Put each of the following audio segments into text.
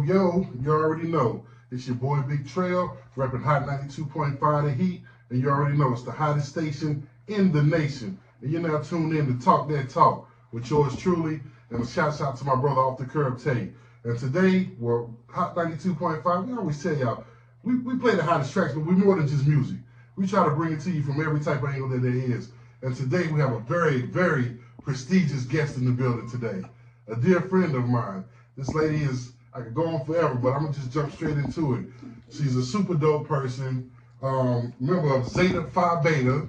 yo, you already know. It's your boy Big Trail, repping Hot 92.5 The Heat, and you already know it's the hottest station in the nation. And you're now tuned in to Talk That Talk with yours truly, and a shout out to my brother off the curb, Tay. And today, we're Hot 92.5. We always tell y'all, we play the hottest tracks, but we're more than just music. We try to bring it to you from every type of angle that there is. And today we have a very, very prestigious guest in the building today. A dear friend of mine. This lady is, I could go on forever, but I'm going to just jump straight into it. She's a super dope person, member of Zeta Phi Beta,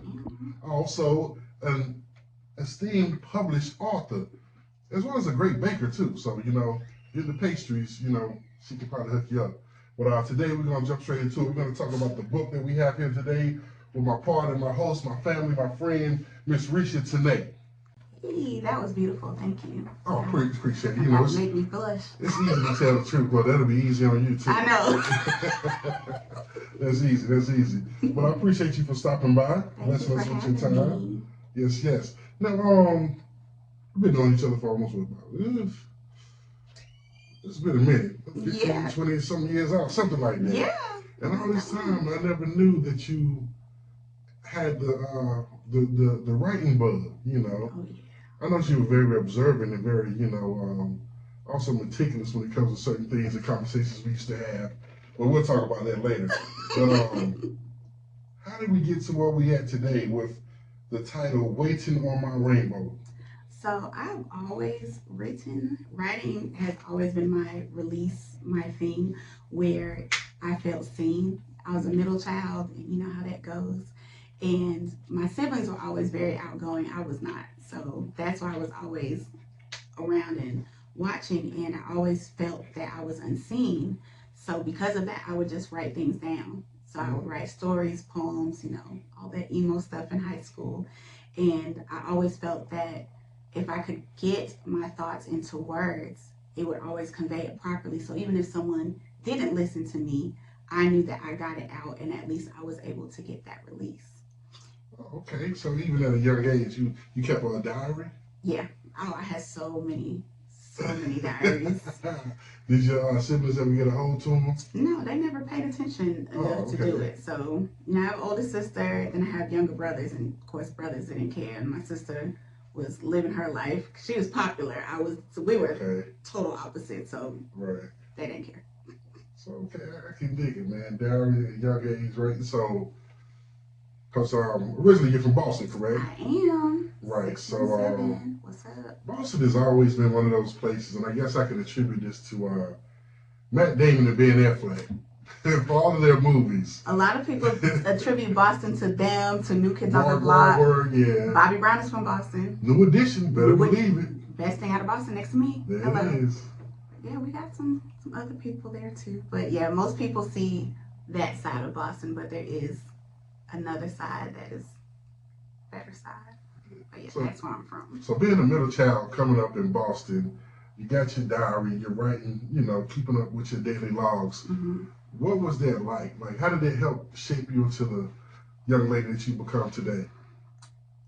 also an esteemed published author, as well as a great baker too. So, you know, get the pastries, you know, she could probably hook you up. But today we're going to jump straight into it. We're going to talk about the book that we have here today with my partner, my host, my family, my friend, Miss Reasha Tenaye. Hey, that was beautiful. Thank you. Oh, appreciate it. You know, make me blush. It's easy to tell the truth, but that'll be easy on you too. I know. That's easy. That's easy. But I appreciate you for stopping by, blessing us with your time. Yes, yes. Now, we've been knowing each other for almost it's been a minute, 15, 20 something years out, something like that. Yeah. And all this time, I never knew that you had the writing bug. You know. Oh, yeah. I know you were very observant and very, you know, also meticulous when it comes to certain things and conversations we used to have. But we'll talk about that later. But how did we get to where we at today with the title "Waiting on My Rainbow"? So I've always writing has always been my release, my thing, where I felt seen. I was a middle child, and you know how that goes. And my siblings were always very outgoing. I was not. So that's why I was always around and watching, and I always felt that I was unseen. So because of that, I would just write things down. So I would write stories, poems, you know, all that emo stuff in high school. And I always felt that if I could get my thoughts into words, it would always convey it properly. So even if someone didn't listen to me, I knew that I got it out, and at least I was able to get that release. Okay, so even at a young age, you kept a diary? Yeah. Oh, I had so many diaries. Did your siblings ever get a hold to them? No, they never paid attention enough to do it. So, you know, I have an older sister, then I have younger brothers, and of course brothers didn't care. And my sister was living her life. She was popular. We were total opposite, so they didn't care. So, okay, I can dig it, man. Diary at a young age, right? So, because originally you're from Boston, correct? I am. Right. So what's up? Boston has always been one of those places, and I guess I can attribute this to Matt Damon and Ben Affleck for all of their movies. A lot of people attribute Boston to them, to New Kids on the Block. Yeah. Bobby Brown is from Boston. New Edition, better believe it. Best thing out of Boston next to me. There it is. Yeah, we got some other people there too. But yeah, most people see that side of Boston, but there is another side that is better side. But yeah, that's where I'm from. So being a middle child coming up in Boston, you got your diary, you're writing, you know, keeping up with your daily logs. Mm-hmm. What was that like? Like, how did it help shape you into the young lady that you become today?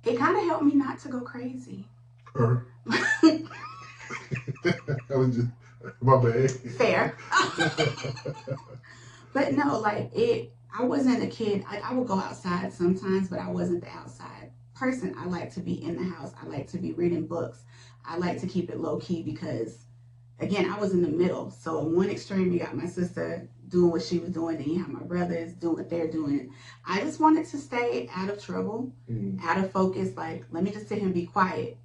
It kind of helped me not to go crazy. That was just my bad. Fair. But no, like I wasn't a kid. I would go outside sometimes, but I wasn't the outside person. I like to be in the house. I like to be reading books. I like to keep it low key because, again, I was in the middle. So on one extreme, you got my sister doing what she was doing, then you have my brothers doing what they're doing. I just wanted to stay out of trouble, out of focus. Like, let me just sit here and be quiet.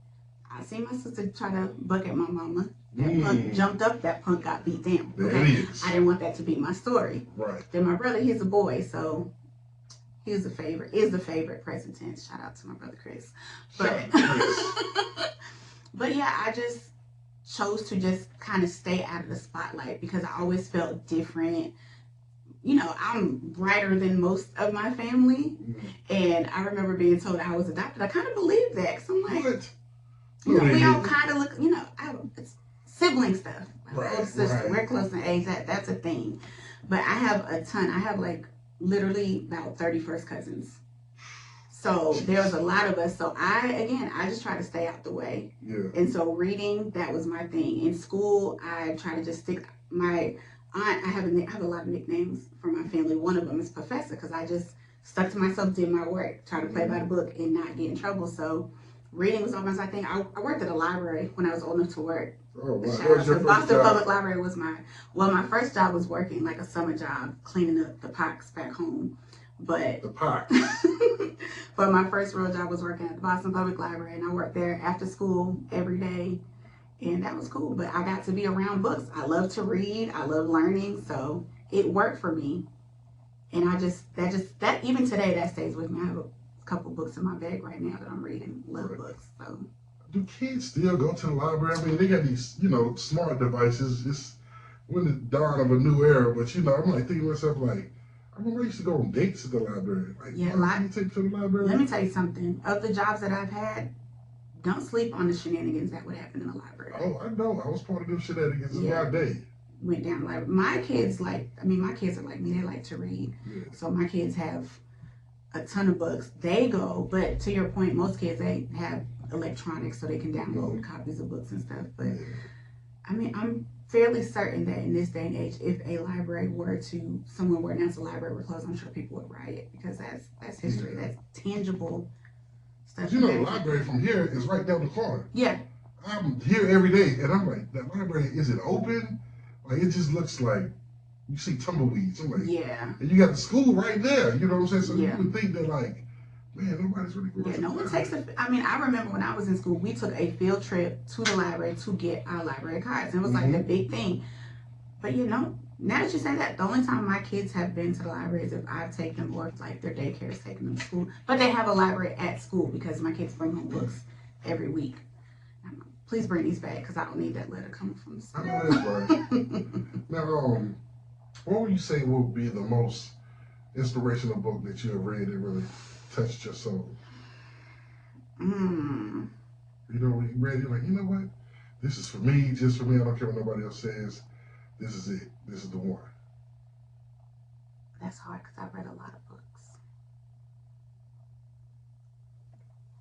I seen my sister try to buck at my mama. That punk jumped up, that punk got beat down. Okay? I didn't want that to be my story. Right. Then my brother, he's a boy, so is the favorite present tense. Shout out to my brother Chris. But but yeah, I just chose to just kind of stay out of the spotlight because I always felt different. You know, I'm brighter than most of my family, and I remember being told I was adopted. I kind of believed that because I'm like, what? You know, we all kind of look. You know, it's sibling stuff. My older sister, we're close in age. That's a thing. But I have a ton. I have like literally about 30 first cousins. So there was a lot of us. So I just try to stay out the way. Yeah. And so reading, that was my thing. In school, I try to just stick. My I have a lot of nicknames for my family. One of them is Professor because I just stuck to myself, did my work, tried to play by the book, and not get in trouble. So reading was almost my thing. I worked at a library when I was old enough to work. Oh, wow. Shout That was out your to first Boston job. Public Library was my first job was working like a summer job, cleaning up the parks back home. But The parks. but my first real job was working at the Boston Public Library, and I worked there after school every day, and that was cool. But I got to be around books. I love to read. I love learning, so it worked for me. And that even today that stays with me. I have a couple books in my bag right now that I'm reading. Love books. So. Do kids still go to the library? I mean, they got these, smart devices. It's when the dawn of a new era. But I'm like thinking to myself, like, I remember I used to go on dates at the library. Like, yeah, can you take to the library? Let me tell you something. Of the jobs that I've had, don't sleep on the shenanigans that would happen in the library. Oh, I know. I was part of them shenanigans in my day. Went down the library. My kids my kids are like me. They like to read. Yeah. So my kids have a ton of books. They go, but to your point, most kids, they have electronics so they can download copies of books and stuff. But I mean, I'm fairly certain that in this day and age, if someone were to announce a library were closed, I'm sure people would riot because that's history. That's tangible stuff. The library from here is right down the corner. Yeah. I'm here every day, and I'm like, that library, is it open? Like, it just looks like you see tumbleweeds. I'm like, yeah. And you got the school right there. You know what I'm saying? So yeah. you would think that, like, man, nobody's really going. Yeah, no one takes I remember when I was in school, we took a field trip to the library to get our library cards. And it was like the big thing. But now that you say that, the only time my kids have been to the library is if I've taken them or if like their daycare is taking them to school. But they have a library at school because my kids bring home books every week. Please bring these back because I don't need that letter coming from the school. I know that's right. Now, what would you say would be the most inspirational book that you have read that really touched your soul? You read it like, you know what? This is for me, just for me. I don't care what nobody else says. This is it. This is the one. That's hard because I've read a lot of books.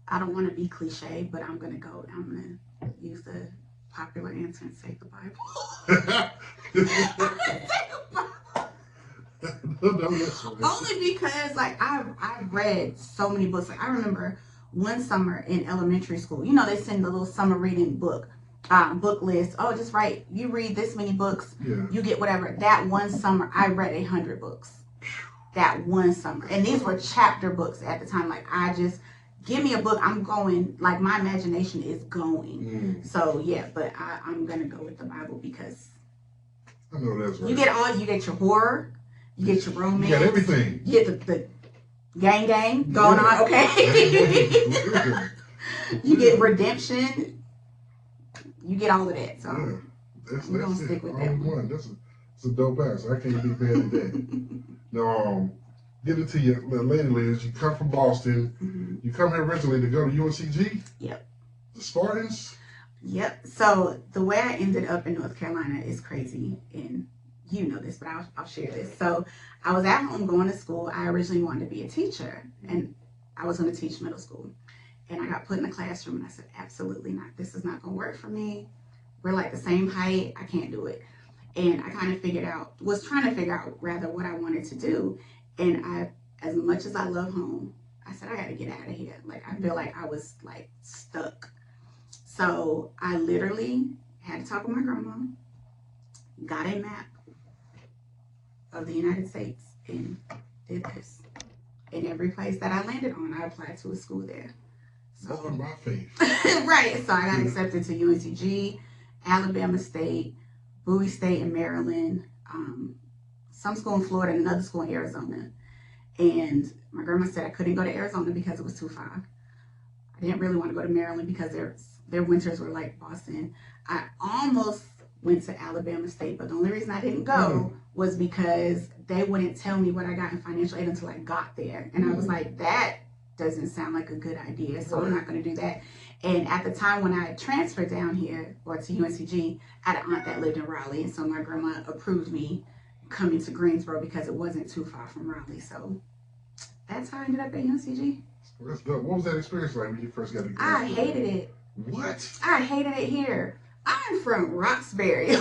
I don't want to be cliche, but I'm going to use the popular answer and say the Bible. Only because I've read so many books. Like I remember one summer in elementary school, they send the little summer reading book list. Oh, just write, you read this many books, you get whatever. That one summer I read 100 books. That one summer. And these were chapter books at the time. Like I just give me a book, I'm going, like my imagination is going. So yeah, but I'm gonna go with the Bible because I know that's right. You get your horror, you get your romance, you got everything. You get the gang going on, okay? You get redemption, you get all of that. So that's we're gonna stick with that one. That's a dope ass. I can't be mad at that. Now, get into your lady Liz. You come from Boston. You come here originally to go to UNCG? Yep. The Spartans? Yep. So the way I ended up in North Carolina is crazy, and you know this, but I'll share this. So I was at home going to school. I originally wanted to be a teacher, and I was going to teach middle school. And I got put in a classroom, and I said, absolutely not. This is not going to work for me. We're like the same height. I can't do it. And I kind of was trying to figure out rather what I wanted to do. And as much as I love home, I said, I got to get out of here. Like, I feel like I was like stuck. So I literally had to talk with my grandma, got a map of the United States, and did this. And every place that I landed on, I applied to a school there. So on my face. Right. So I got accepted to UNCG, Alabama State, Bowie State in Maryland, some school in Florida, and another school in Arizona. And my grandma said I couldn't go to Arizona because it was too far. I didn't really want to go to Maryland because their winters were like Boston. I almost went to Alabama State, but the only reason I didn't go was because they wouldn't tell me what I got in financial aid until I got there. And I was like, that doesn't sound like a good idea, so I'm not going to do that. And at the time when I transferred down here, or to UNCG, I had an aunt that lived in Raleigh, and so my grandma approved me coming to Greensboro because it wasn't too far from Raleigh. So that's how I ended up at UNCG. That's dope. What was that experience like when you first got to Greensboro? I hated it. What? I hated it here. I'm from Roxbury.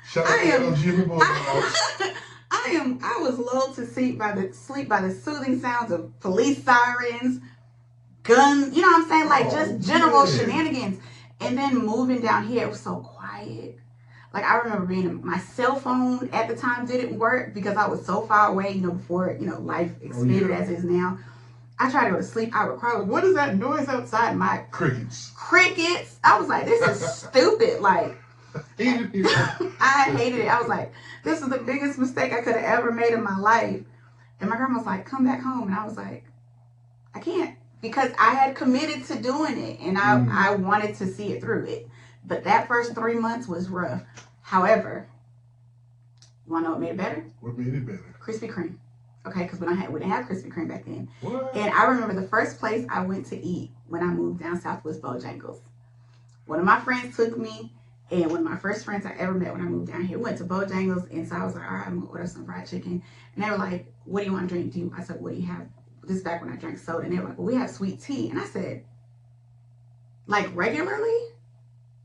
Shout I out to am. Jimmy Bulldogs. I was lulled to sleep by the soothing sounds of police sirens, guns. You know what I'm saying? Like just general shenanigans. And then moving down here, it was so quiet. Like I remember my cell phone at the time didn't work because I was so far away. Before life expanded as is now. I tried to go to sleep. I would cry. Like, what is that noise outside? My Crickets. I was like, this is stupid. Like. I hated it. I was like, this is the biggest mistake I could have ever made in my life. And my grandma was like, come back home. And I was like, I can't. Because I had committed to doing it. And I wanted to see it through it. But that first 3 months was rough. However, you want to know what made it better? What made it better? Krispy Kreme. Okay, because we didn't have Krispy Kreme back then. What? And I remember the first place I went to eat when I moved down south was Bojangles. One of my friends took me. And one of my first friends I ever met when I moved down here went to Bojangles. And so I was like, all right, I'm going to order some fried chicken. And they were like, what do you want to drink? I said, what do you have? This is back when I drank soda. And they were like, well, we have sweet tea. And I said, like regularly?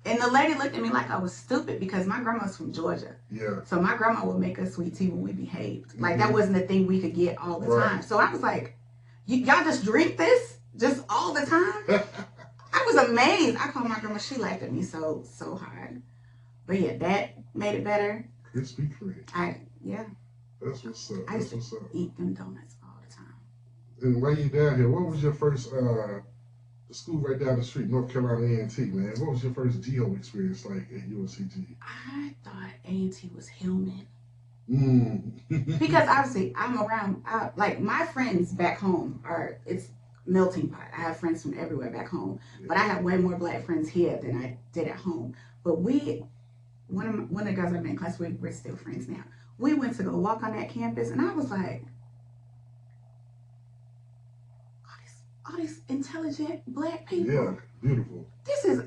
And the lady looked at me like I was stupid because my grandma's from Georgia. Yeah. So my grandma would make us sweet tea when we behaved. Like that wasn't a thing we could get all the time. So I was like, y'all just drink this just all the time? I was amazed. I called my grandma. She laughed at me so hard. But yeah, that made it better. Krispy Kreme. Yeah. That's what's up. I used to eat them donuts all the time. And while you down here, what was your first the school right down the street, North Carolina A&T, man? What was your first GEO experience like at UNCG? I thought A&T was Hillman. Because obviously I'm around, like my friends back home it's melting pot. I have friends from everywhere back home, but I have way more black friends here than I did at home. But one of the guys I met in class, we're still friends now. We went to go walk on that campus, and I was like, all these intelligent black people. Yeah, beautiful. This is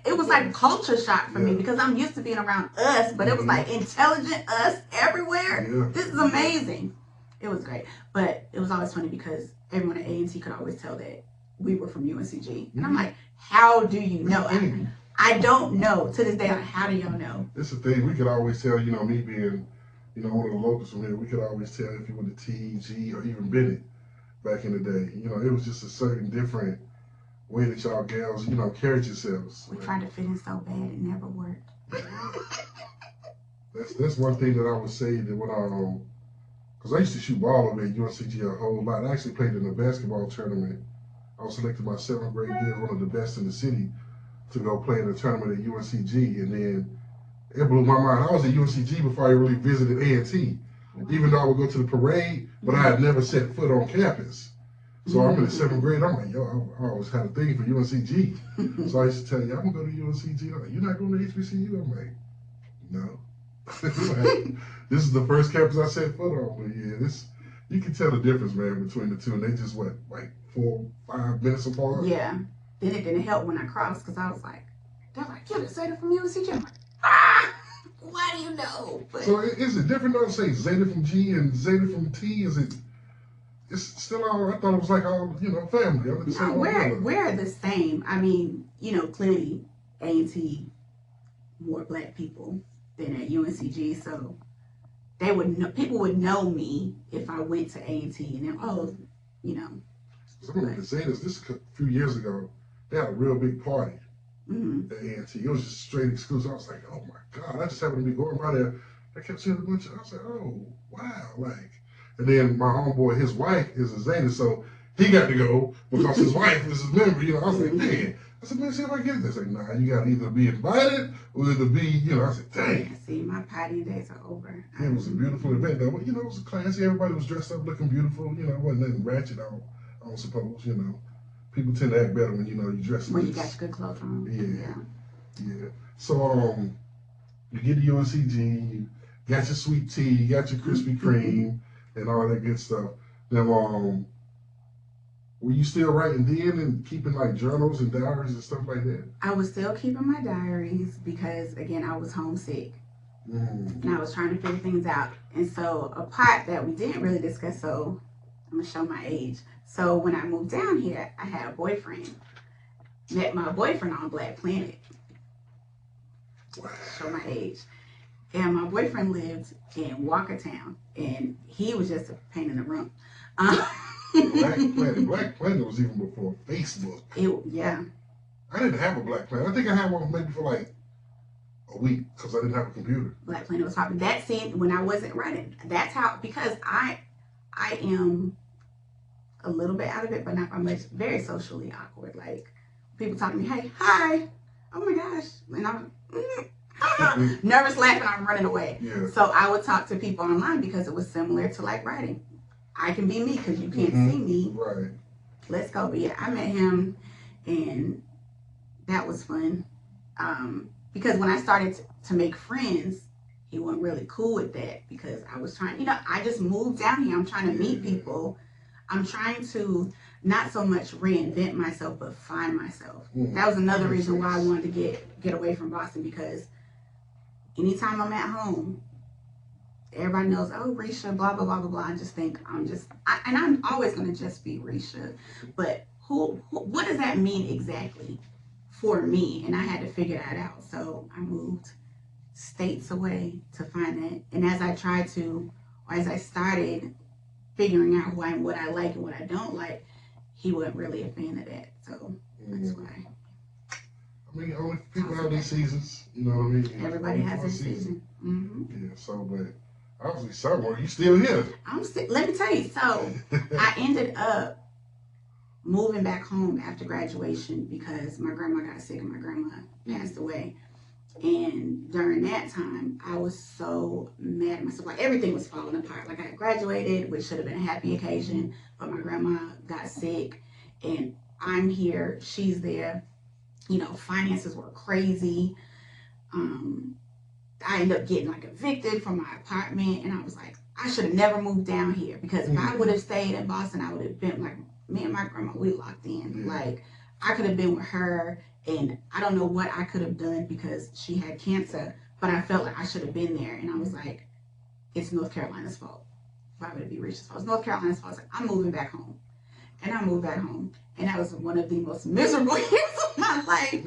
it was like culture shock for me because I'm used to being around us, but it was like intelligent us everywhere. Yeah. This is amazing. It was great, but it was always funny because everyone at A&T could always tell that we were from UNCG, and I'm like, how do you know? I don't know to this day. Like, how do y'all know? It's the thing. We could always tell. Me being, one of the locals from here, we could always tell if you went to TEG or even Bennett back in the day. It was just a certain different way that y'all gals, carried yourselves. We tried to fit in so bad, it never worked. That's one thing that I would say that when because I used to shoot ball over at UNCG a whole lot. I actually played in a basketball tournament. I was selected my 7th grade year as one of the best in the city to go play in a tournament at UNCG, and then it blew my mind. I was at UNCG before I really visited A&T, even though I would go to the parade, but I had never set foot on campus. So I'm in the 7th grade. I'm like, I always had a thing for UNCG. So I used to tell you, I'm gonna go to UNCG. I'm like, you're not going to HBCU? I'm like, no. This is the first campus I set foot on. But yeah, you can tell the difference, man, between the two. And they just like 4-5 minutes apart. Yeah. Then it didn't help when I crossed because I was like, they're like, you're the Zeta from UNCG. I'm like, why do you know? But, so is it different though to say Zeta from G and Zeta from T? It's still all, I thought it was like all, family. No, we're the same. I mean, clearly A&T more black people than at UNCG, so people would know me if I went to A&T and then, Some of the Zetas, this a few years ago, they had a real big party at A&T. It was just straight exclusive. I was like, oh my God, I just happened to be going by there. I kept seeing a bunch of, I was like, oh, wow, and then my homeboy, his wife is a Zeta, so he got to go because his wife is a member. I was like, man. I said, man, see if I get this. Like, nah, you got to either be invited or either be, I said, dang. See, my party days are over. It was a beautiful event, though. But, it was classy. Everybody was dressed up looking beautiful. It wasn't nothing ratchet, I don't suppose, People tend to act better when, you dress nice. When you got your good clothes on. Yeah. So, you get to UNCG, you got your sweet tea, you got your Krispy Kreme, and all that good stuff. Then, were you still writing then and keeping like journals and diaries and stuff like that? I was still keeping my diaries because, again, I was homesick. And I was trying to figure things out. And so a part that we didn't really discuss, so I'm going to show my age. So when I moved down here, I had a boyfriend. Met my boyfriend on Black Planet. Show my age. And my boyfriend lived in Walkertown, and he was just a pain in the room. Black Planet was even before Facebook. Yeah. I didn't have a Black Planet. I think I had one maybe for like a week because I didn't have a computer. Black Planet was popping. That scene when I wasn't writing. That's how, because I am a little bit out of it, but not by much. Very socially awkward. Like people talk to me, hey, hi, oh my gosh, and I'm nervous, laughing, I'm running away. Yeah. So I would talk to people online because it was similar to like writing. I can be me because you can't see me. Right. Let's go. But yeah, I met him, and that was fun. Because when I started to make friends, he wasn't really cool with that because I was trying, I just moved down here. I'm trying to meet people. I'm trying to not so much reinvent myself, but find myself. That was another reason why I wanted to get away from Boston, because anytime I'm at home, everybody knows, oh, Reasha, blah, blah, blah, blah, blah. I just think and I'm always going to just be Reasha. But what does that mean exactly for me? And I had to figure that out. So I moved states away to find that. And as I started figuring out who I am, what I like and what I don't like, he wasn't really a fan of that. So that's why. I mean, only people have their seasons, you know what I mean? Everybody has their season. Yeah, so, but obviously somewhere, you still here. Let me tell you, so I ended up moving back home after graduation because my grandma got sick and my grandma passed away. And during that time, I was so mad at myself. Like everything was falling apart. Like I graduated, which should have been a happy occasion, but my grandma got sick and I'm here, she's there. Finances were crazy. I ended up getting like evicted from my apartment, and I was like, I should have never moved down here, because if I would have stayed in Boston, I would have been like, me and my grandma, we locked in. Like I could have been with her, and I don't know what I could have done because she had cancer, but I felt like I should have been there. And I was like, it's North Carolina's fault. Why would it be Reacha's fault? It's North Carolina's fault. I'm moving back home. And I moved back home. And that was one of the most miserable years of my life,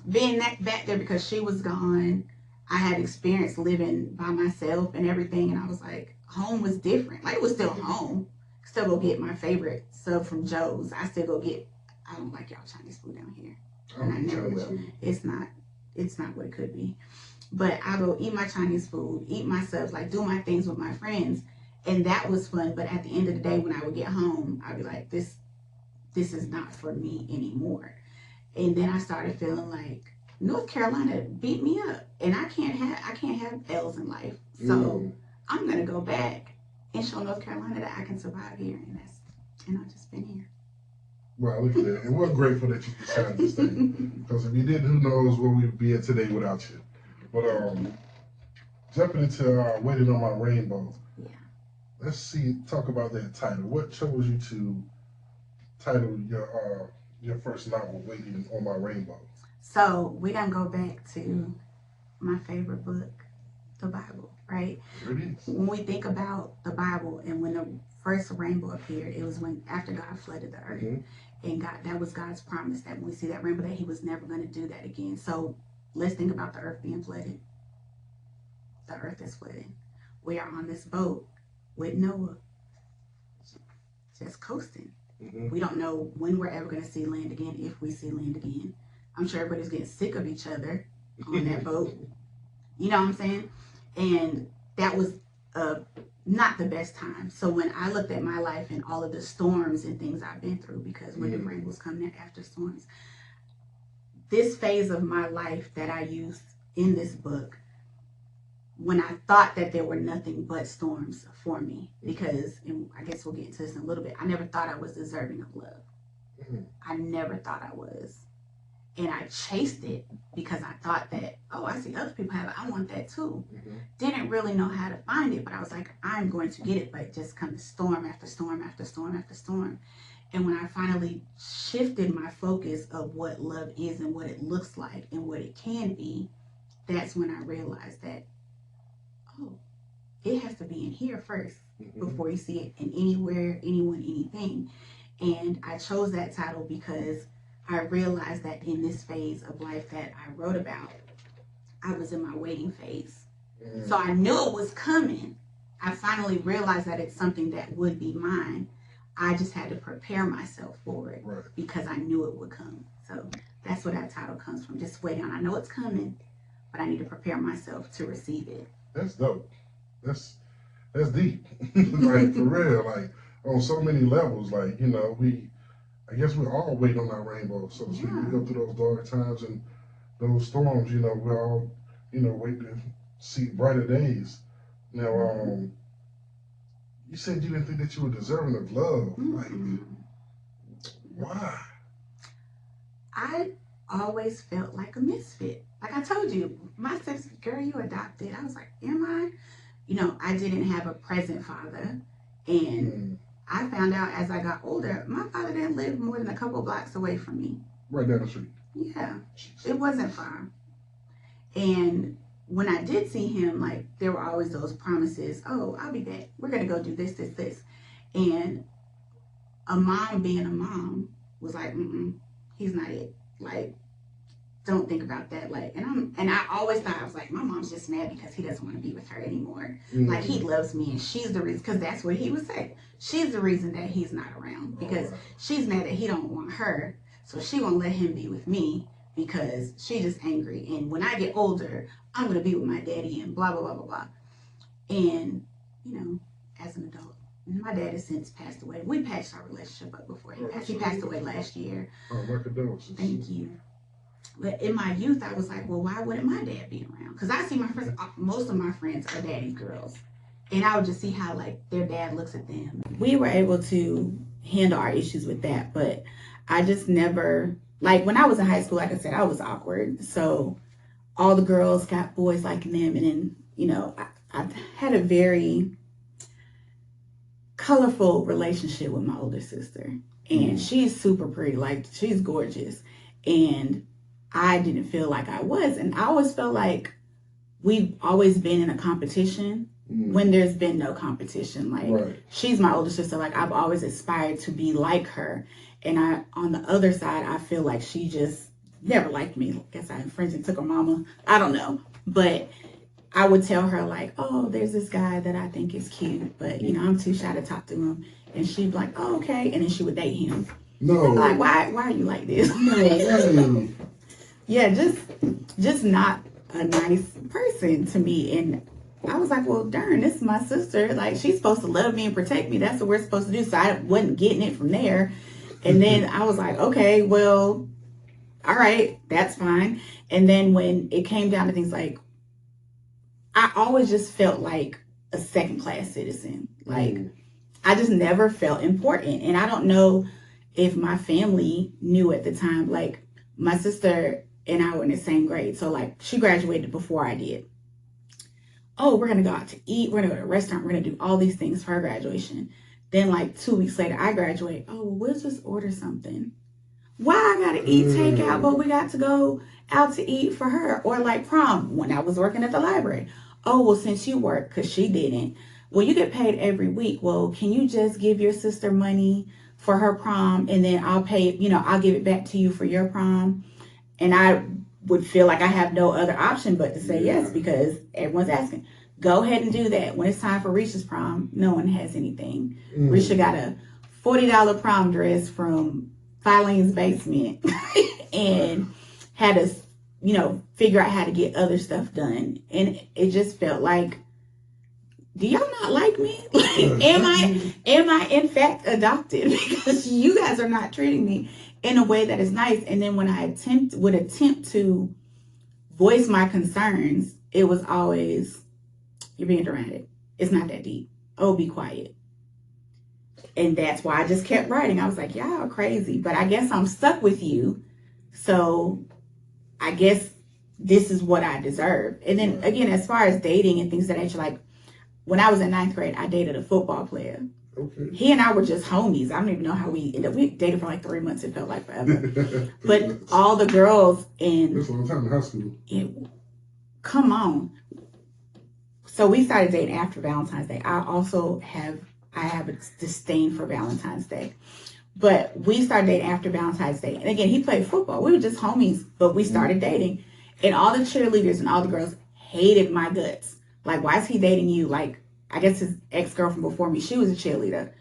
being back there, because she was gone. I had experience living by myself and everything. And I was like, home was different. Like it was still home. Still go get my favorite sub from Joe's. I still go get, I don't like y'all Chinese food down here. And I never will. It's not what it could be. But I go eat my Chinese food, eat my subs, like do my things with my friends. And that was fun. But at the end of the day, when I would get home, I'd be like, this is not for me anymore. And then I started feeling like North Carolina beat me up, and I can't have L's in life. So I'm gonna go back and show North Carolina that I can survive here, and I've just been here. Well, look at that. And we're grateful that you decided to stay. Because if you didn't, who knows where we'd be at today without you. But jumping into Waiting on My Rainbow. Yeah. Let's talk about that title. What chose you to title your first novel, Waiting on My Rainbow? So we done go back to my favorite book, the Bible, right? There it is. When we think about the Bible and when the first rainbow appeared, it was after God flooded the earth. And that was God's promise that when we see that rainbow, that he was never going to do that again. So let's think about the earth being flooded. The earth is flooded. We are on this boat with Noah, just coasting. We don't know when we're ever going to see land again, if we see land again. I'm sure everybody's getting sick of each other on that boat. You know what I'm saying? And that was not the best time. So when I looked at my life and all of the storms and things I've been through, because when the rainbows come after storms, this phase of my life that I used in this book, when I thought that there were nothing but storms for me, because, and I guess we'll get into this in a little bit, I never thought I was deserving of love. I never thought I was. And I chased it because I thought that, oh, I see other people have it, I want that too. Didn't really know how to find it, but I was like, I'm going to get it. But it just comes storm after storm after storm after storm. And when I finally shifted my focus of what love is and what it looks like and what it can be, that's when I realized that, oh, it has to be in here first before you see it in anywhere, anyone, anything. And I chose that title because I realized that in this phase of life that I wrote about, I was in my waiting phase. So I knew it was coming. I finally realized that it's something that would be mine. I just had to prepare myself for it because I knew it would come. So that's where that title comes from. Just waiting on. I know it's coming, but I need to prepare myself to receive it. That's dope. That's deep. Like for real. Like on so many levels. Like I guess we're all waiting on our rainbow, so to speak. We go through those dark times and those storms. We're all waiting to see brighter days. Now, you said you didn't think that you were deserving of love. Like, why? I always felt like a misfit. Like I told you, my sister, girl, you adopted. I was like, am I? I didn't have a present father. And I found out as I got older, my father didn't live more than a couple blocks away from me. Right down the street. Yeah. Jeez. It wasn't far. And when I did see him, like, there were always those promises, oh, I'll be back. We're going to go do this, this, this. And a mom being a mom was like, he's not it. Like, don't think about that. Like, and I always thought, I was like, my mom's just mad because he doesn't want to be with her anymore. Like, he loves me and she's the reason, because that's what he would say. She's the reason that he's not around, because she's mad that he don't want her. So she won't let him be with me because she's just angry. And when I get older, I'm going to be with my daddy and blah, blah, blah, blah, blah. And, as an adult, my dad has since passed away. We patched our relationship up before he passed. He passed away last year. Oh, my condolences. Thank you. But in my youth, I was like, well, why wouldn't my dad be around? Because I see my friends, most of my friends are daddy girls. And I would just see how, like, their dad looks at them. We were able to handle our issues with that. But I just never, like, when I was in high school, like I said, I was awkward. So all the girls got boys liking them. And then, I had a very colorful relationship with my older sister. And she's super pretty. Like, she's gorgeous. And I didn't feel like I was. And I always felt like we've always been in a competition when there's been no competition. Like, she's my older sister. Like, I've always aspired to be like her. And on the other side, I feel like she just never liked me. I guess I infringed and took her mama. I don't know. But I would tell her, like, oh, there's this guy that I think is cute, but, I'm too shy to talk to him. And she'd be like, oh, okay. And then she would date him. No. Like, why are you like this? No. Yeah, just not a nice person to me. And I was like, well, darn, this is my sister. Like, she's supposed to love me and protect me. That's what we're supposed to do. So I wasn't getting it from there. And then I was like, okay, well, all right, that's fine. And then when it came down to things like, I always just felt like a second-class citizen. Like, I just never felt important. And I don't know if my family knew at the time. Like, my sister and I were in the same grade. So, like, she graduated before I did. Oh, we're going to go out to eat. We're going to go to a restaurant. We're going to do all these things for her graduation. Then, like, 2 weeks later, I graduate. Oh, we'll just order something. Why I got to eat takeout, but we got to go out to eat for her? Or, like, prom, when I was working at the library. Oh, well, since you work, because she didn't. Well, you get paid every week. Well, can you just give your sister money for her prom, and then I'll pay, I'll give it back to you for your prom? And I would feel like I have no other option but to say yes, because everyone's asking. Go ahead and do that. When it's time for Reasha's prom, no one has anything. Reasha got a $40 prom dress from Filene's basement and had to, figure out how to get other stuff done. And it just felt like, do y'all not like me? Like, am I in fact adopted? Because you guys are not treating me in a way that is nice. And then when I would attempt to voice my concerns, it was always, you're being dramatic. It's not that deep. Oh, be quiet. And that's why I just kept writing. I was like, y'all are crazy, but I guess I'm stuck with you. So I guess this is what I deserve. And then again, as far as dating and things of that nature, like, when I was in 9th grade, I dated a football player. Okay. He and I were just homies. I don't even know how we ended up. We dated for like 3 months. It felt like forever. But all the girls in... That's a long time in high school. Come on. So we started dating after Valentine's Day. I have a disdain for Valentine's Day. But we started dating after Valentine's Day. And again, he played football. We were just homies, but we started dating. And all the cheerleaders and all the girls hated my guts. Like, why is he dating you? Like, I guess his ex-girlfriend before me, she was a cheerleader.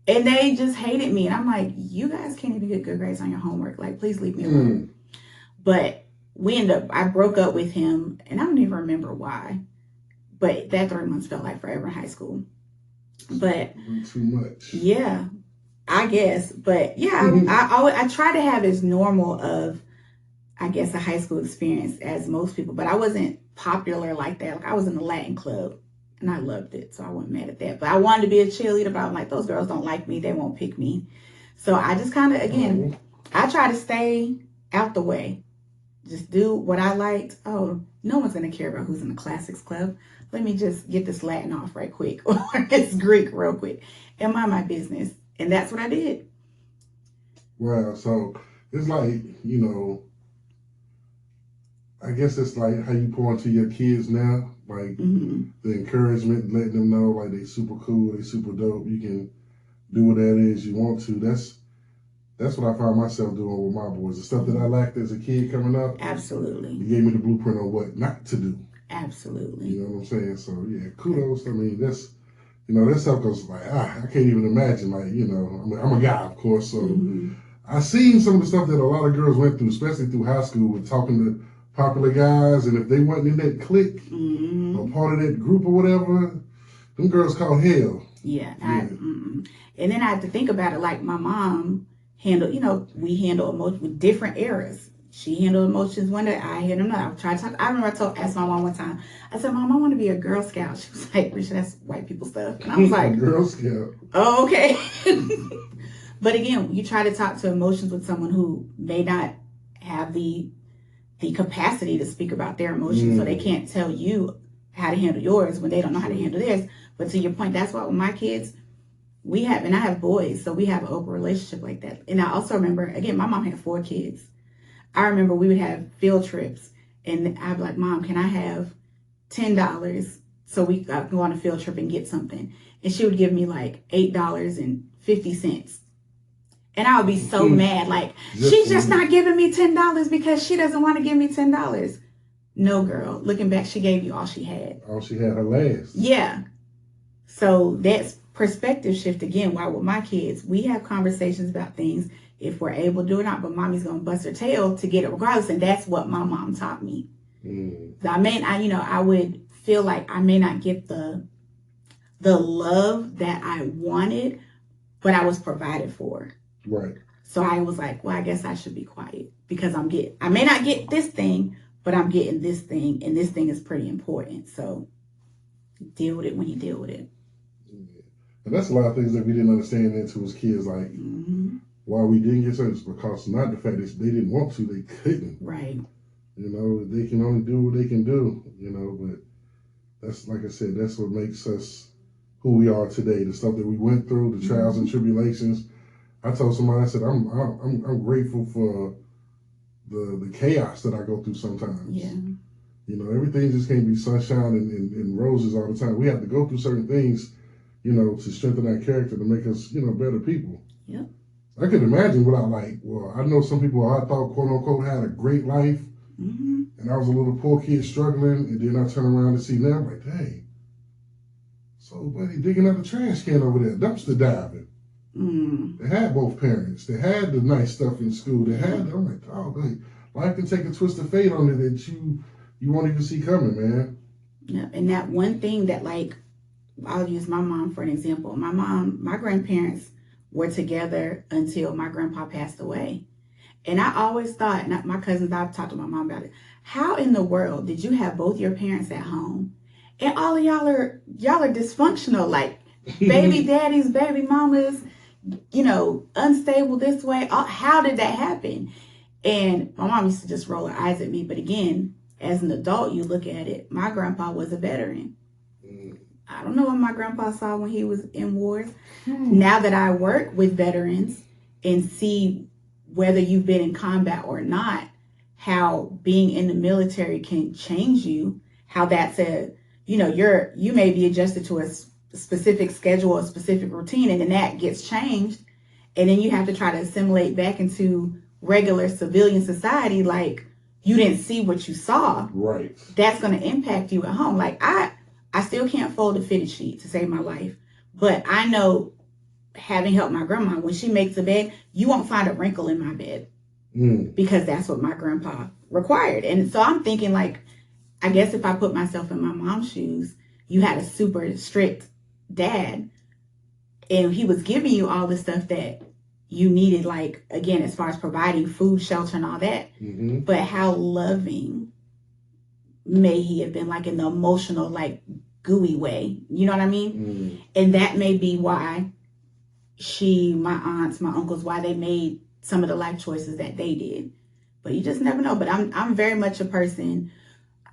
And they just hated me. And I'm like, you guys can't even get good grades on your homework. Like, please leave me alone. But I broke up with him, and I don't even remember why. But that 3 months felt like forever in high school. But too much. Yeah, I guess. But yeah, I try to have as normal of, I guess, a high school experience as most people. But I wasn't popular like that. Like, I was in the Latin club, and I loved it, so I wasn't mad at that. But I wanted to be a cheerleader, but I'm like, those girls don't like me. They won't pick me. So I just kind of, again, I try to stay out the way. Just do what I liked. Oh, no one's going to care about who's in the classics club. Let me just get this Latin off right quick, or this Greek real quick, and mind my business. And that's what I did. Wow. So it's like, I guess it's like how you pour into your kids now, like the encouragement, letting them know like they super cool, they super dope. You can do what that is you want to. That's what I found myself doing with my boys. The stuff that I lacked as a kid coming up. Absolutely. It gave me the blueprint on what not to do. Absolutely. You know what I'm saying? So yeah, kudos. I mean, that's stuff goes like, I can't even imagine. Like, I'm a guy, of course, so I seen some of the stuff that a lot of girls went through, especially through high school, with talking to popular guys, and if they wasn't in that clique or part of that group or whatever, them girls called hell. Yeah. And then I had to think about it. Like, my mom handled, we handle emotions with different eras. She handled emotions one day, I handled another. I tried to talk. I remember asked my mom one time, I said, Mom, I want to be a Girl Scout. She was like, Reasha, that's white people stuff. And I was like, Girl Scout. Oh, okay. But again, you try to talk to emotions with someone who may not have the capacity to speak about their emotions, so they can't tell you how to handle yours when they don't know how to handle theirs. But to your point, that's why with my kids, and I have boys, so we have an open relationship like that. And I also remember, again, my mom had 4 kids. I remember we would have field trips, and I'd be like, Mom, can I have $10 so we can go on a field trip and get something? And she would give me like $8.50. And I would be so mad, like, she's just not giving me $10 because she doesn't want to give me $10. No, girl. Looking back, she gave you all she had. All she had, her last. Yeah. So that's perspective shift again. Why with my kids, we have conversations about things if we're able to do it or not, but mommy's going to bust her tail to get it regardless. And that's what my mom taught me. So I would feel like I may not get the love that I wanted, but I was provided for. Right. So I was like, well, I guess I should be quiet because I may not get this thing, but I'm getting this thing, and this thing is pretty important. So deal with it when you deal with it. And that's a lot of things that we didn't understand into as kids, like why we didn't get service, because not the fact that they didn't want to, they couldn't. Right. They can only do what they can do, but that's, like I said, that's what makes us who we are today. The stuff that we went through, the trials and tribulations. I told somebody, I said, I'm grateful for the chaos that I go through sometimes. Yeah. Everything just can't be sunshine and roses all the time. We have to go through certain things, to strengthen our character, to make us, better people. Yep. I could imagine without I know some people I thought, quote unquote, had a great life, and I was a little poor kid struggling, and then I turn around and see them, like, dang, so buddy digging up the trash can over there, dumpster diving. They had both parents. They had the nice stuff in school. They had, I'm like, oh, life can take a twist of fate on it that you won't even see coming, man. Yeah, and that one thing that, like, I'll use my mom for an example. My grandparents were together until my grandpa passed away. And I always thought, and my cousins, I've talked to my mom about it, how in the world did you have both your parents at home and all of y'all are dysfunctional, like baby daddies, baby mamas, unstable this way? How did that happen? And my mom used to just roll her eyes at me. But again, as an adult, you look at it, my grandpa was a veteran. I don't know what my grandpa saw when he was in wars. Now that I work with veterans and see whether you've been in combat or not, how being in the military can change you, how that's you may be adjusted to a specific schedule, a specific routine, and then that gets changed. And then you have to try to assimilate back into regular civilian society. Like, you didn't see what you saw, right, that's going to impact you at home. Like I still can't fold a fitted sheet to save my life, but I know, having helped my grandma, when she makes a bed, you won't find a wrinkle in my bed because that's what my grandpa required. And so I'm thinking, like, I guess if I put myself in my mom's shoes, you had a super strict dad and he was giving you all the stuff that you needed, like, again, as far as providing food, shelter, and all that. But how loving may he have been, like in the emotional, like gooey way, you know what I mean? And that may be why my aunts, my uncles, why they made some of the life choices that they did. But you just never know. But I'm very much a person,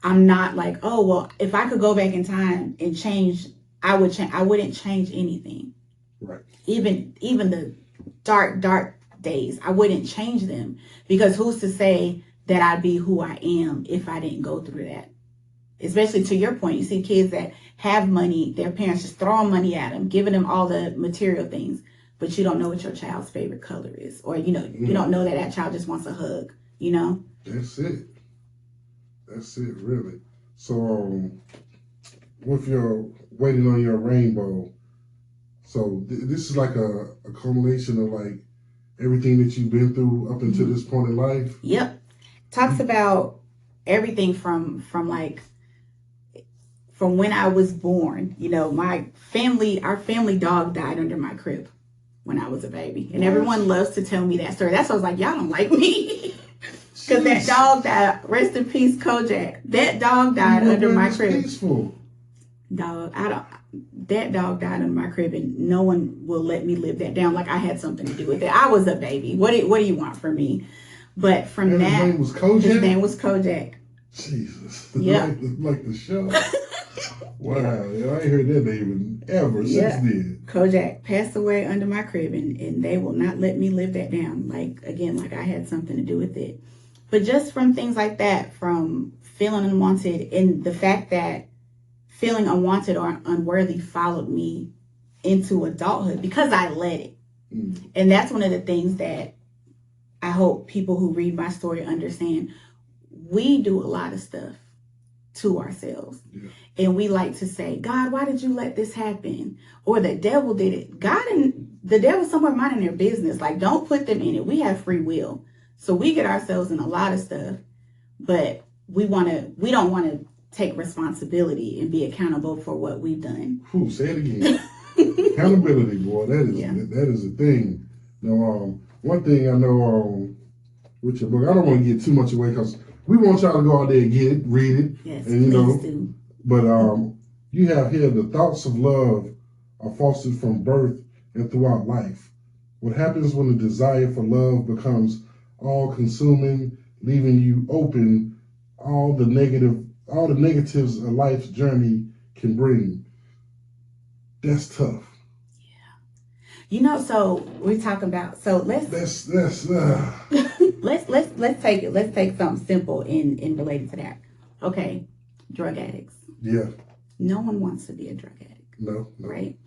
I'm not like, oh, well, if I could go back in time and change, I would change. I wouldn't change anything. Right. Even the dark days, I wouldn't change them, because who's to say that I'd be who I am if I didn't go through that? Especially to your point, you see kids that have money, their parents just throwing money at them, giving them all the material things, but you don't know what your child's favorite color is, or you don't know that child just wants a hug. That's it. That's it, really. So, with your waiting on your rainbow, so this is like a culmination of like everything that you've been through up until this point in life. Yep. Talks about everything from when I was born. Our family dog died under my crib when I was a baby. And everyone loves to tell me that story. That's why I was like, y'all don't like me. Because that dog died, rest in peace, Kojak. That dog died under my crib. Peaceful. Dog, that dog died under my crib, and no one will let me live that down. Like I had something to do with it. I was a baby. What do you want from me? But from that, his name was Kojak? His name was Kojak. Jesus. Yeah. like the show. Wow. Yeah, I ain't heard that name ever since then. Kojak passed away under my crib, and they will not let me live that down. Like I had something to do with it. But just from things like that, from feeling unwanted, and the fact that feeling unwanted or unworthy followed me into adulthood because I let it. And that's one of the things that I hope people who read my story understand. We do a lot of stuff to ourselves. Yeah. And we like to say, God, why did you let this happen? Or the devil did it. God and the devil somewhere minding their business. Like, don't put them in it. We have free will. So we get ourselves in a lot of stuff, but we don't want to take responsibility and be accountable for what we've done. Ooh, say it again. Accountability, boy. That is a thing. Now, one thing I know with your book, I don't want to get too much away because we want y'all to go out there and get it, read it. Yes, and please do. But you have here, the thoughts of love are fostered from birth and throughout life. What happens when the desire for love becomes all-consuming, leaving you open all the negatives a life's journey can bring? That's tough. Yeah. So we're talking about, so let's let's take it. Let's take something simple in related to that. Okay, drug addicts. Yeah. No one wants to be a drug addict. No. Right?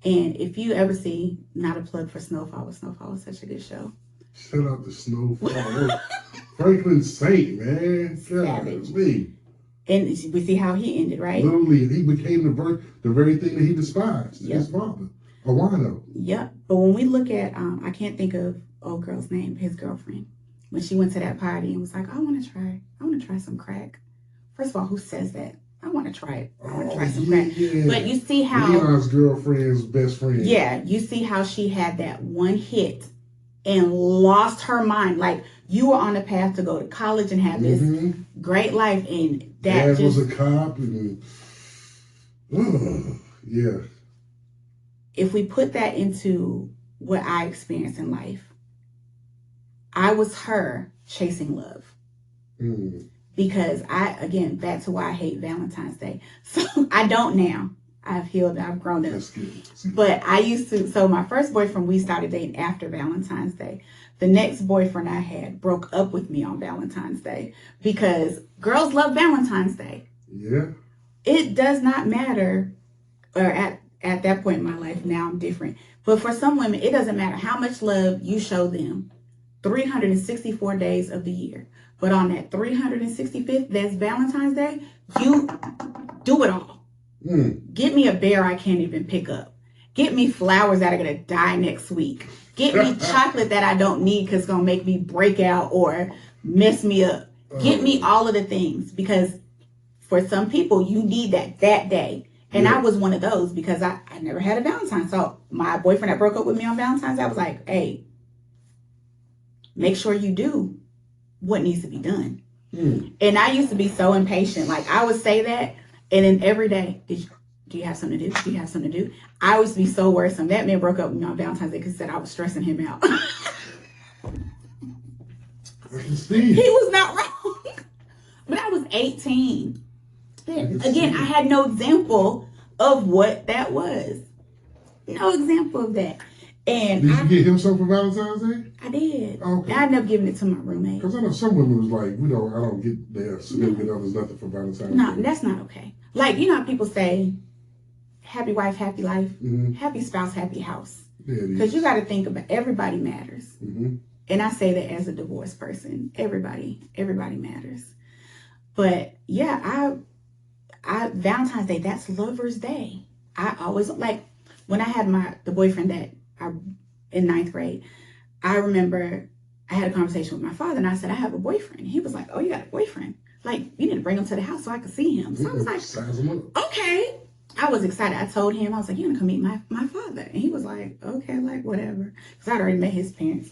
And if you ever see, not a plug for Snowfall, but Snowfall is such a good show. Shout out to Snowfall. Franklin Saint, man. Savage. Me. And we see how he ended, right? Literally, he became the very thing that he despised. Yep. His father. A wino. Yep. But when we look at, I can't think of old girl's name, his girlfriend, when she went to that party and was like, I want to try some crack. First of all, who says that? I want to try it. I want to try some crack. Yeah. But you see how Leon's girlfriend's best friend. Yeah, you see how she had that one hit and lost her mind. Like, you were on a path to go to college and have this great life, and that Dad was a cop, and yeah. If we put that into what I experienced in life, I was her chasing love. Because back to why I hate Valentine's Day. So I don't now. I've healed, I've grown up. That's good. But I used to, so my first boyfriend, we started dating after Valentine's Day. The next boyfriend I had broke up with me on Valentine's Day because girls love Valentine's Day. Yeah. It does not matter, or at that point in my life, now I'm different. But for some women, it doesn't matter how much love you show them. 364 days of the year. But on that 365th, that's Valentine's Day, you do it all. Get me a bear I can't even pick up. Get me flowers that are going to die next week. Get me chocolate that I don't need because it's going to make me break out or mess me up. Get me all of the things, because for some people, you need that day. And I was one of those, because I never had a Valentine. So my boyfriend that broke up with me on Valentine's, I was like, hey, make sure you do what needs to be done. And I used to be so impatient. Like, I would say that, and then every day, do you have something to do? Do you have something to do? I used to be so worrisome. That man broke up with me on Valentine's Day because he said I was stressing him out. He was not wrong. But I was 18. Again, I had no example of what that was. No example of that. And did you get him something for Valentine's Day? I did. Okay. I ended up giving it to my roommate. Because I know some women was like, I don't get their significant others nothing for Valentine's Day. No, that's not okay. Like, you know how people say, happy wife, happy life, happy spouse, happy house. Because you got to think about, everybody matters. And I say that as a divorced person. Everybody matters. But yeah, I Valentine's Day, that's Lover's Day. I always, like, when I had the boyfriend that in 9th grade, I remember I had a conversation with my father, and I said, I have a boyfriend. He was like, oh, you got a boyfriend? Like, you need to bring him to the house so I could see him. So I was like, okay. I was excited. I told him, I was like, you're going to come meet my father. And he was like, okay, like, whatever. Because I'd already met his parents.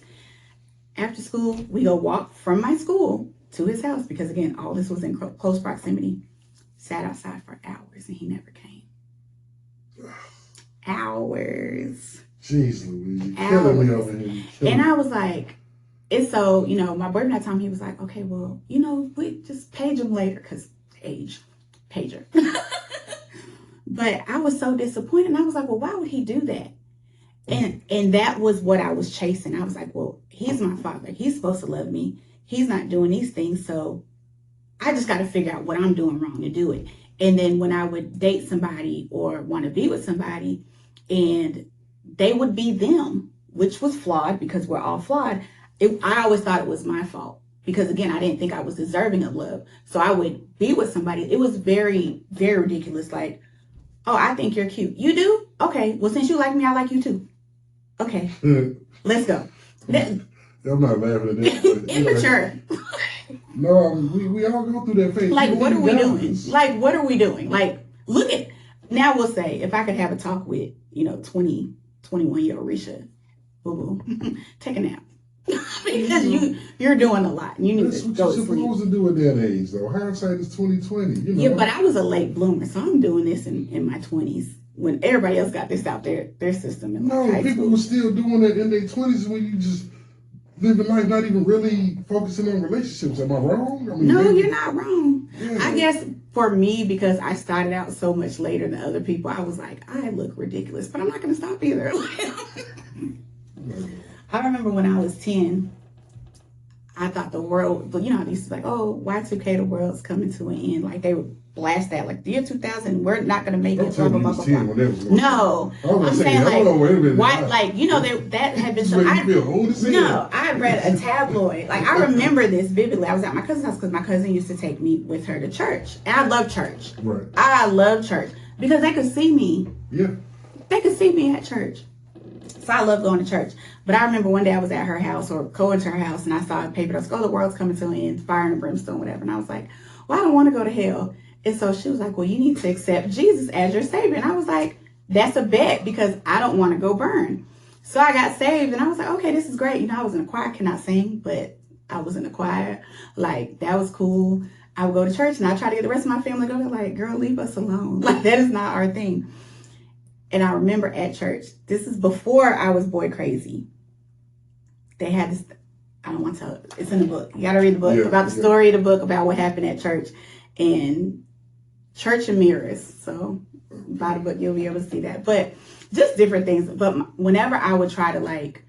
After school, we go walk from my school to his house, because, again, all this was in close proximity. Sat outside for hours, and he never came. Hours. Jeez Louise, you're killing me over here. And I was like, and so, my boyfriend at the time, he was like, okay, well, we just page him later, because age, pager. But I was so disappointed, and I was like, well, why would he do that? And that was what I was chasing. I was like, well, he's my father. He's supposed to love me. He's not doing these things, so I just got to figure out what I'm doing wrong to do it. And then when I would date somebody or want to be with somebody, and they would be them, which was flawed, because we're all flawed, I always thought it was my fault. Because, again, I didn't think I was deserving of love. So I would be with somebody. It was very, very ridiculous. Like, oh, I think you're cute. You do? Okay. Well, since you like me, I like you too. Okay. Let's go. I'm not laughing at that. Immature. No, we all go through that phase. Like, what are we doing? Like, what are we doing? Like, look at, now we'll say, if I could have a talk with, 20, 21-year-old Reasha, boo-boo, take a nap. Because you're doing a lot. You need to go to sleep. That's what you're supposed to do at that age, though. Hindsight is 20/20. Yeah, but I was a late bloomer, so I'm doing this in my 20s when everybody else got this out their system. People were still doing that in their 20s when you just living life, not even really focusing on relationships. Am I wrong? No, you're not wrong. Yeah. I guess for me, because I started out so much later than other people, I was like, I look ridiculous, but I'm not going to stop either. I remember when I was 10, I thought the world, but how these like, oh, Y2K, the world's coming to an end. Like, they would blast that, like, the year 2000, we're not going to make it. Blah, blah, blah, blah, blah. No, I'm saying, like, why, like, that had been some, I read a tabloid. Like, I remember this vividly. I was at my cousin's house because my cousin used to take me with her to church. And I love church. Right. I love church because they could see me. Yeah. They could see me at church. So I love going to church. But I remember one day I was at her house or going to her house, and I saw a paper that was, oh, the world's coming to an end, fire and brimstone, whatever. And I was like, well, I don't want to go to hell. And so she was like, well, you need to accept Jesus as your savior. And I was like, that's a bet, because I don't want to go burn. So I got saved, and I was like, okay, this is great. I was in a choir. I cannot sing, but I was in a choir. Like, that was cool. I would go to church, and I try to get the rest of my family to go there, like, girl, leave us alone. Like, that is not our thing. And I remember at church, this is before I was boy crazy. They had this, I don't want to tell it. It's in the book. You got to read the book about the story of the book, about what happened at church. And church and mirrors. So by the book, you'll be able to see that. But just different things. But whenever I would try to, like,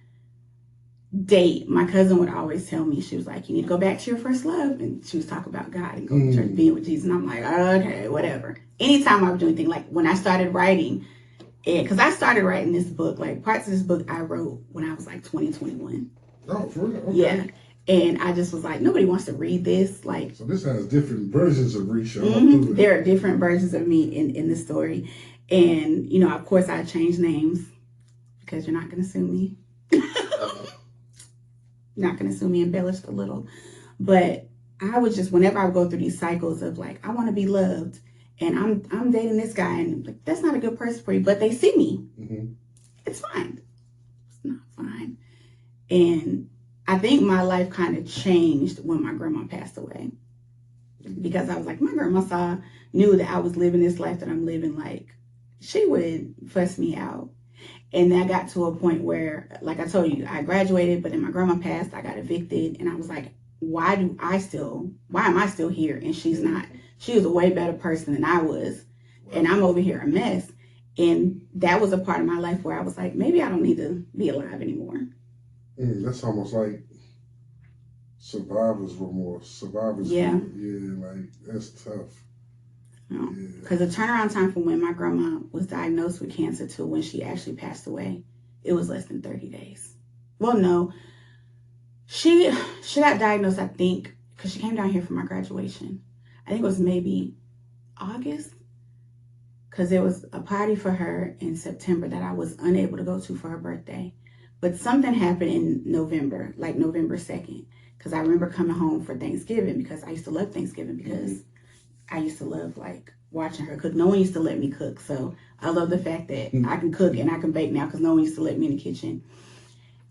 date, my cousin would always tell me, she was like, you need to go back to your first love. And she was talking about God and go to church, being with Jesus. And I'm like, okay, whatever. Anytime I would do anything, like when I started writing, because I started writing this book, like parts of this book I wrote when I was like 20, 21. Oh, for real? Okay. Yeah. And I just was like, nobody wants to read this. Like, so this has different versions of Reasha. There are different versions of me in the story. And, you know, of course I changed names because you're not going to sue me. Not going to sue me, embellished a little. But I was just, whenever I would go through these cycles of like, I want to be loved and I'm dating this guy and like, that's not a good person for you, but they see me. It's fine. It's not fine. And I think my life kind of changed when my grandma passed away. Because I was like, my grandma knew that I was living this life that I'm living. Like, she would fuss me out. And that got to a point where, like I told you, I graduated, but then my grandma passed, I got evicted. And I was like, why am I still here? And she's not. She was a way better person than I was. And I'm over here a mess. And that was a part of my life where I was like, maybe I don't need to be alive anymore. That's almost like survivor's remorse. Survivor's yeah. Yeah, like that's tough. Because the turnaround time from when my grandma was diagnosed with cancer to when she actually passed away, it was less than 30 days. Well, no. She got diagnosed, I think, because she came down here for my graduation. I think it was maybe August, because there was a party for her in September that I was unable to go to for her birthday. But something happened in November, like November 2nd, because I remember coming home for Thanksgiving because I used to love Thanksgiving because I used to love like watching her cook. No one used to let me cook. So I love the fact that I can cook and I can bake now because no one used to let me in the kitchen.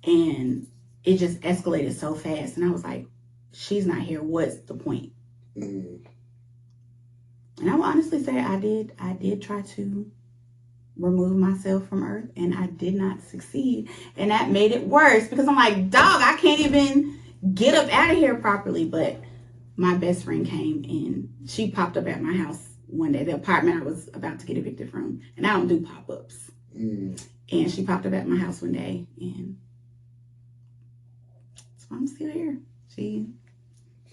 And it just escalated so fast. And I was like, she's not here. What's the point? And I will honestly say I did try to remove myself from Earth and I did not succeed. And that made it worse because I'm like, dog, I can't even get up out of here properly. But my best friend came and she popped up at my house one day, the apartment I was about to get evicted from. And I don't do pop-ups. And she popped up at my house one day and so I'm still here. She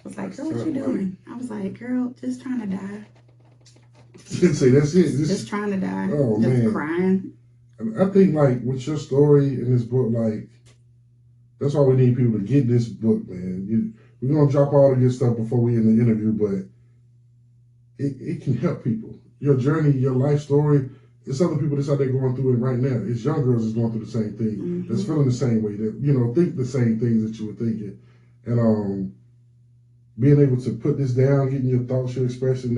was like, girl, what you doing? I was like, girl, just trying to die. Say that's it. Just trying to die. Oh, just man. Crying. I think like with your story in this book, like that's why we need people to get this book, man. We're gonna drop all the good stuff before we end the interview, but it can help people. Your journey, your life story, it's other people that's out there going through it right now. It's young girls that's going through the same thing, that's feeling the same way, that think the same things that you were thinking. And being able to put this down, getting your thoughts, your expression,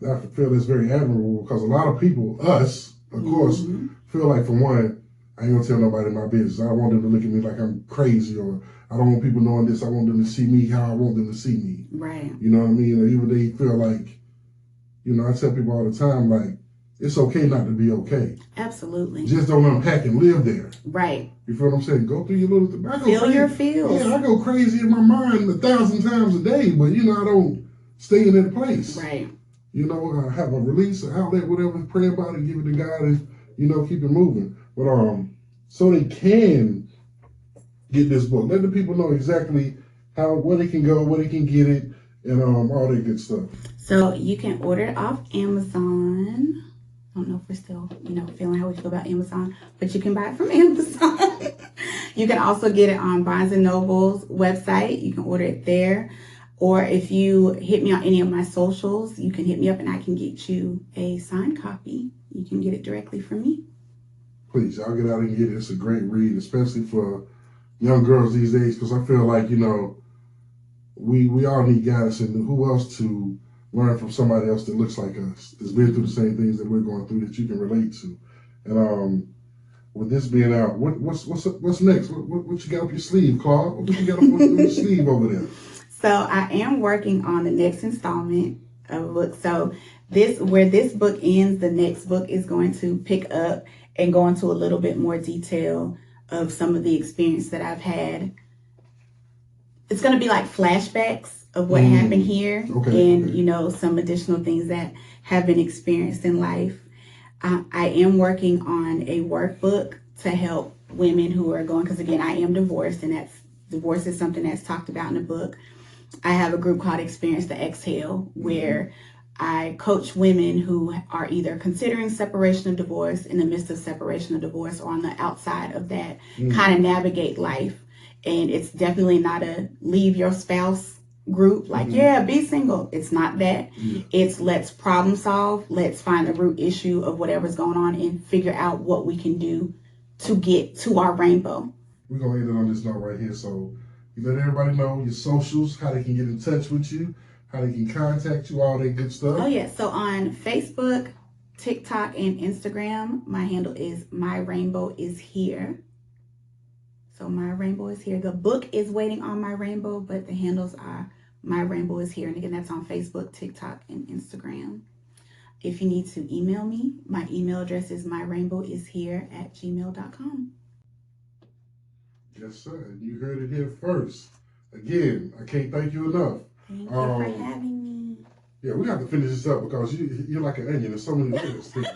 I feel that's very admirable because a lot of people, us, of course, feel like, for one, I ain't gonna tell nobody my business. I don't want them to look at me like I'm crazy, or I don't want people knowing this. I want them to see me how I want them to see me. Right. You know what I mean? Or even they feel like, I tell people all the time, like, it's okay not to be okay. Absolutely. Just don't unpack and live there. Right. You feel what I'm saying? Go through your little thing. Feel your feels. Yeah, I go crazy in my mind 1,000 times a day, but I don't stay in that place. Right. I have a release, an outlet, whatever, pray about it, give it to God, and, keep it moving. But so they can get this book. Let the people know exactly where they can go, where they can get it, and all that good stuff. So you can order it off Amazon. I don't know if we're still, feeling how we feel about Amazon, but you can buy it from Amazon. You can also get it on Barnes & Noble's website. You can order it there. Or if you hit me on any of my socials, you can hit me up and I can get you a signed copy. You can get it directly from me. Please, y'all get out and get it. It's a great read, especially for young girls these days, because I feel like, we all need guidance, and who else to learn from somebody else that looks like us, that's been through the same things that we're going through, that you can relate to. And with this being out, what's next? What you got up your sleeve, Claude? What you got up your sleeve over there? So I am working on the next installment of a book. So where this book ends, the next book is going to pick up and go into a little bit more detail of some of the experience that I've had. It's going to be like flashbacks of what happened here, and some additional things that have been experienced in life. I am working on a workbook to help women who are going, because again, I am divorced, and divorce is something that's talked about in the book. I have a group called Experience the Exhale, where I coach women who are either considering separation or divorce, in the midst of separation or divorce, or on the outside of that, kind of navigate life. And it's definitely not a leave your spouse group, like, yeah, be single. It's not that. It's let's problem solve. Let's find the root issue of whatever's going on and figure out what we can do to get to our rainbow. We're going to end it on this note right here. So you let everybody know your socials, how they can get in touch with you, how they can contact you, all that good stuff. Oh, yeah. So on Facebook, TikTok, and Instagram, my handle is My Rainbow Is Here. So My Rainbow Is Here. The book is Waiting on My Rainbow, but the handles are My Rainbow Is Here. And again, that's on Facebook, TikTok, and Instagram. If you need to email me, my email address is myrainbowishhere@gmail.com. Yes, sir. You heard it here first. Again, I can't thank you enough. Thank you for having me. Yeah, we have to finish this up because you're like an onion. There's so many layers to it.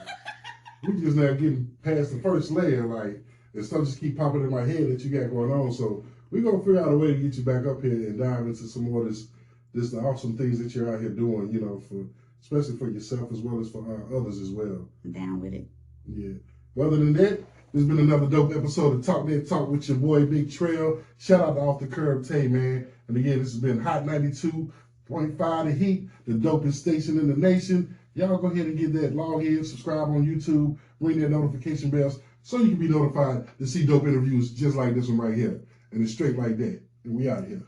We just now getting past the first layer, like, and stuff just keep popping in my head that you got going on. So we're going to figure out a way to get you back up here and dive into some more of this the awesome things that you're out here doing, you know, especially for yourself as well as for others as well. I'm down with it. Yeah. Well, other than that, this has been another dope episode of Talk That Talk with your boy Big Trail. Shout out to Off the Curb Tay, man. And again, this has been Hot 92.5 The Heat, the dopest station in the nation. Y'all go ahead and get that, log in, subscribe on YouTube, ring that notification bells so you can be notified to see dope interviews just like this one right here. And it's straight like that. And we out of here.